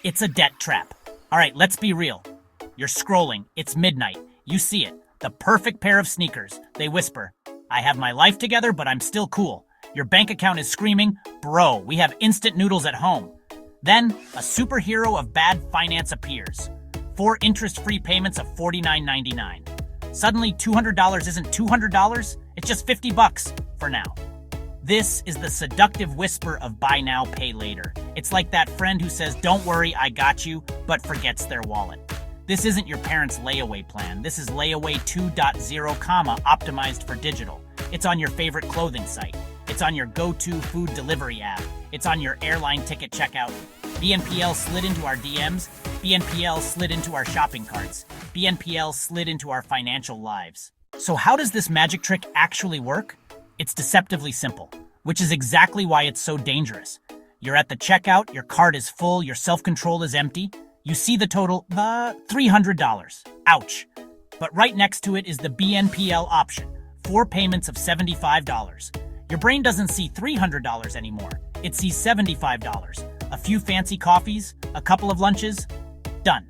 It's a debt trap. All right, let's be real. You're scrolling. It's midnight. You see it. The perfect pair of sneakers. They whisper, I have my life together, but I'm still cool. Your bank account is screaming, bro, we have instant noodles at home. Then, a superhero of bad finance appears. 4 interest-free payments of $49.99. Suddenly, $200 isn't $200, it's just $50 for now. This is the seductive whisper of buy now, pay later. It's like that friend who says, don't worry, I got you, but forgets their wallet. This isn't your parents' layaway plan. This is layaway 2.0, optimized for digital. It's on your favorite clothing site. It's on your go-to food delivery app. It's on your airline ticket checkout. BNPL slid into our DMs. BNPL slid into our shopping carts. BNPL slid into our financial lives. So how does this magic trick actually work? It's deceptively simple, which is exactly why it's so dangerous. You're at the checkout, your card is full, your self-control is empty. You see the total, $300. Ouch. But right next to it is the BNPL option, 4 payments of $75. Your brain doesn't see $300 anymore. It sees $75. A few fancy coffees, a couple of lunches, done.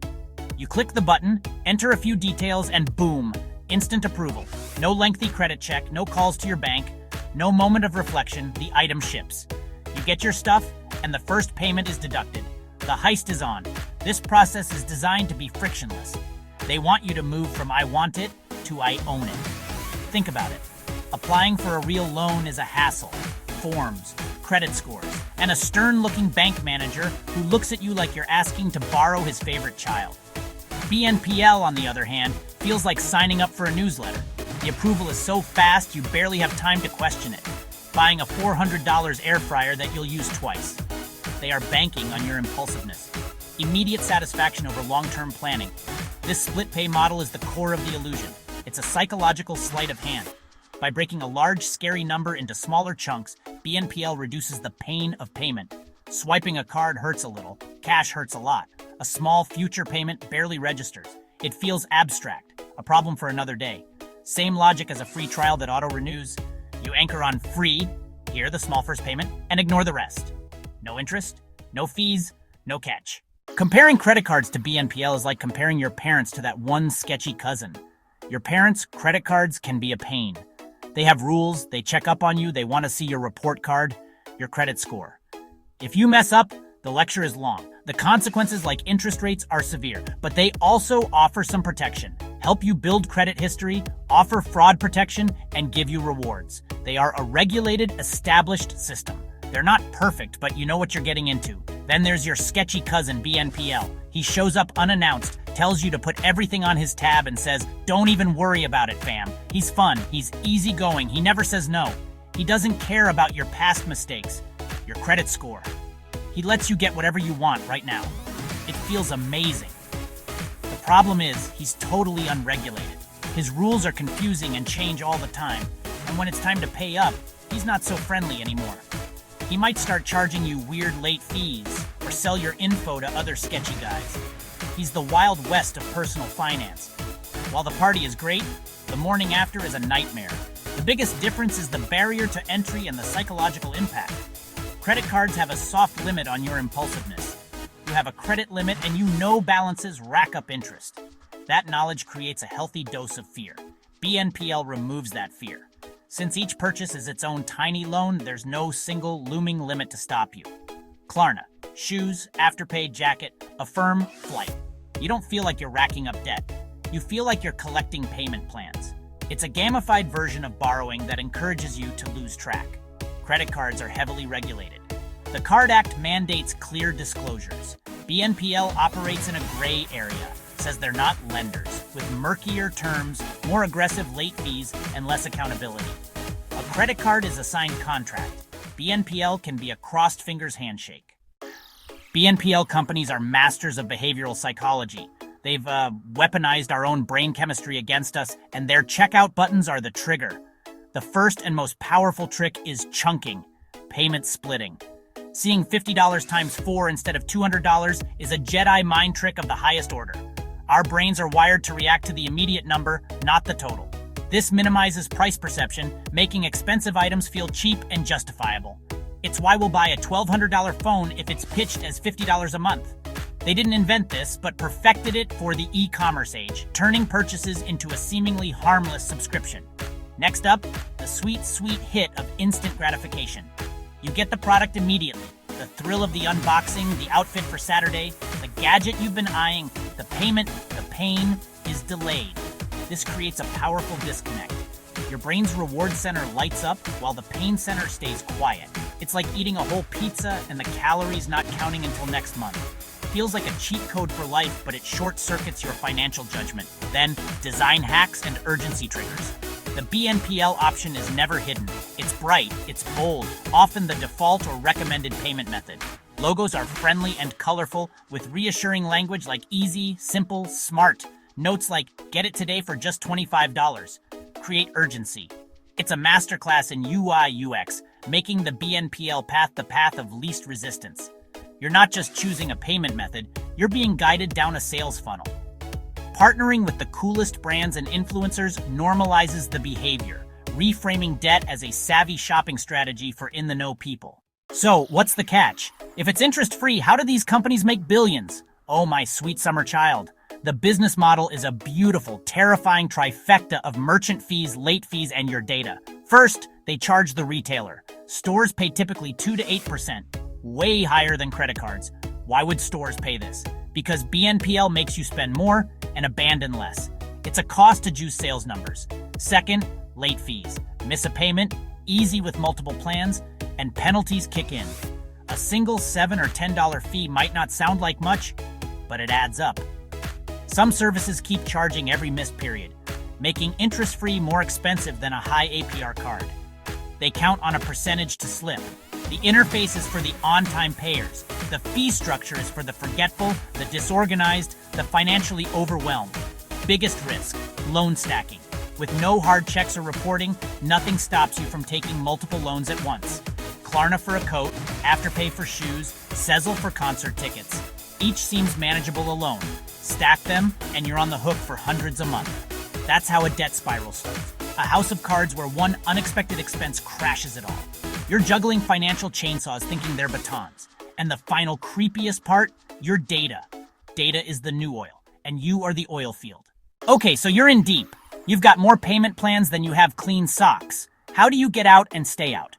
You click the button, enter a few details, and boom, instant approval. No lengthy credit check, no calls to your bank, no moment of reflection, the item ships. You get your stuff, and the first payment is deducted. The heist is on. This process is designed to be frictionless. They want you to move from I want it to I own it. Think about it. Applying for a real loan is a hassle. Forms, credit scores, and a stern-looking bank manager who looks at you like you're asking to borrow his favorite child. BNPL, on the other hand, feels like signing up for a newsletter. The approval is so fast you barely have time to question it. Buying a $400 air fryer that you'll use twice. They are banking on your impulsiveness. Immediate satisfaction over long-term planning. This split pay model is the core of the illusion. It's a psychological sleight of hand. By breaking a large, scary number into smaller chunks, BNPL reduces the pain of payment. Swiping a card hurts a little. Cash hurts a lot. A small future payment barely registers. It feels abstract, a problem for another day. Same logic as a free trial that auto-renews. You anchor on free, here the small first payment, and ignore the rest. No interest, no fees, no catch. Comparing credit cards to BNPL is like comparing your parents to that one sketchy cousin. Your parents' credit cards can be a pain. They have rules, they check up on you, they want to see your report card, your credit score. If you mess up, the lecture is long. The consequences, like interest rates, are severe, but they also offer some protection, help you build credit history, offer fraud protection, and give you rewards. They are a regulated, established system. They're not perfect, but you know what you're getting into. Then there's your sketchy cousin, BNPL. He shows up unannounced, tells you to put everything on his tab and says, don't even worry about it, fam. He's fun, he's easygoing, he never says no. He doesn't care about your past mistakes, your credit score. He lets you get whatever you want right now. It feels amazing. The problem is, he's totally unregulated. His rules are confusing and change all the time. And when it's time to pay up, he's not so friendly anymore. He might start charging you weird late fees or sell your info to other sketchy guys. He's the Wild West of personal finance. While the party is great, the morning after is a nightmare. The biggest difference is the barrier to entry and the psychological impact. Credit cards have a soft limit on your impulsiveness. You have a credit limit and you know balances rack up interest. That knowledge creates a healthy dose of fear. BNPL removes that fear. Since each purchase is its own tiny loan, there's no single looming limit to stop you. Klarna, shoes, Afterpay, jacket, Affirm, flight. You don't feel like you're racking up debt. You feel like you're collecting payment plans. It's a gamified version of borrowing that encourages you to lose track. Credit cards are heavily regulated. The Card Act mandates clear disclosures. BNPL operates in a gray area, says they're not lenders, with murkier terms, more aggressive late fees, and less accountability. A credit card is a signed contract. BNPL can be a crossed fingers handshake. BNPL companies are masters of behavioral psychology. They've weaponized our own brain chemistry against us, and their checkout buttons are the trigger. The first and most powerful trick is chunking, payment splitting. Seeing $50 times 4 instead of $200 is a Jedi mind trick of the highest order. Our brains are wired to react to the immediate number, not the total. This minimizes price perception, making expensive items feel cheap and justifiable. It's why we'll buy a $1,200 phone if it's pitched as $50 a month. They didn't invent this, but perfected it for the e-commerce age, turning purchases into a seemingly harmless subscription. Next up, the sweet, sweet hit of instant gratification. You get the product immediately. The thrill of the unboxing, the outfit for Saturday, the gadget you've been eyeing, the payment, the pain is delayed. This creates a powerful disconnect. Your brain's reward center lights up while the pain center stays quiet. It's like eating a whole pizza and the calories not counting until next month. Feels like a cheat code for life, but it short-circuits your financial judgment. Then, design hacks and urgency triggers. The BNPL option is never hidden. It's bright, it's bold, often the default or recommended payment method. Logos are friendly and colorful, with reassuring language like easy, simple, smart. Notes like, get it today for just $25. Create urgency. It's a masterclass in UI/UX, making the BNPL path the path of least resistance. You're not just choosing a payment method, you're being guided down a sales funnel. Partnering with the coolest brands and influencers normalizes the behavior, reframing debt as a savvy shopping strategy for in-the-know people. So, what's the catch? If it's interest-free, how do these companies make billions? Oh, my sweet summer child. The business model is a beautiful, terrifying trifecta of merchant fees, late fees, and your data. First, they charge the retailer. Stores pay typically 2 to 8%, way higher than credit cards. Why would stores pay this? Because BNPL makes you spend more and abandon less. It's a cost to juice sales numbers. Second, late fees. Miss a payment, easy with multiple plans, and penalties kick in. A single $7 or $10 fee might not sound like much, but it adds up. Some services keep charging every missed period, making interest-free more expensive than a high APR card. They count on a percentage to slip. The interface is for the on-time payers. The fee structure is for the forgetful, the disorganized, the financially overwhelmed. Biggest risk, loan stacking. With no hard checks or reporting, nothing stops you from taking multiple loans at once. Klarna for a coat, Afterpay for shoes, Sezzle for concert tickets. Each seems manageable alone. Stack them, and you're on the hook for hundreds a month. That's how a debt spiral starts. A house of cards where one unexpected expense crashes it all. You're juggling financial chainsaws thinking they're batons. And the final creepiest part, your data. Data is the new oil, and you are the oil field. Okay, so you're in deep. You've got more payment plans than you have clean socks. How do you get out and stay out?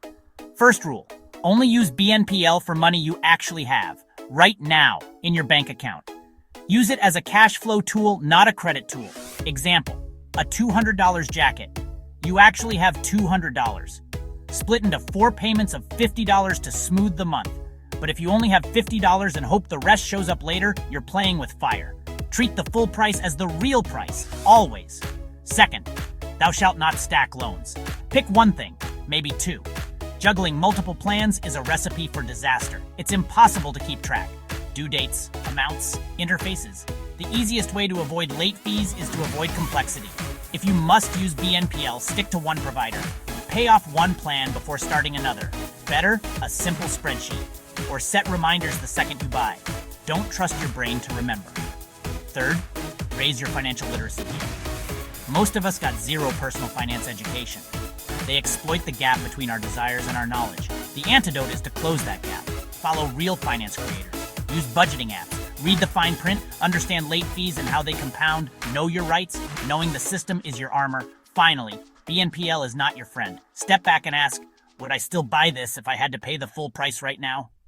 First rule, only use BNPL for money you actually have, right now, in your bank account. Use it as a cash flow tool, not a credit tool. Example, a $200 jacket. You actually have $200. Split into 4 payments of $50 to smooth the month. But if you only have $50 and hope the rest shows up later, you're playing with fire. Treat the full price as the real price, always. Second, thou shalt not stack loans. Pick one thing, maybe 2. Juggling multiple plans is a recipe for disaster. It's impossible to keep track. Due dates, amounts, interfaces. The easiest way to avoid late fees is to avoid complexity. If you must use BNPL, stick to one provider. Pay off one plan before starting another. Better, a simple spreadsheet. Or set reminders the second you buy. Don't trust your brain to remember. Third, raise your financial literacy game. Most of us got zero personal finance education. They exploit the gap between our desires and our knowledge. The antidote is to close that gap. Follow real finance creators. Use budgeting apps. Read the fine print, understand late fees and how they compound, know your rights. Knowing the system is your armor. Finally, BNPL is not your friend. Step back and ask, would I still buy this if I had to pay the full price right now?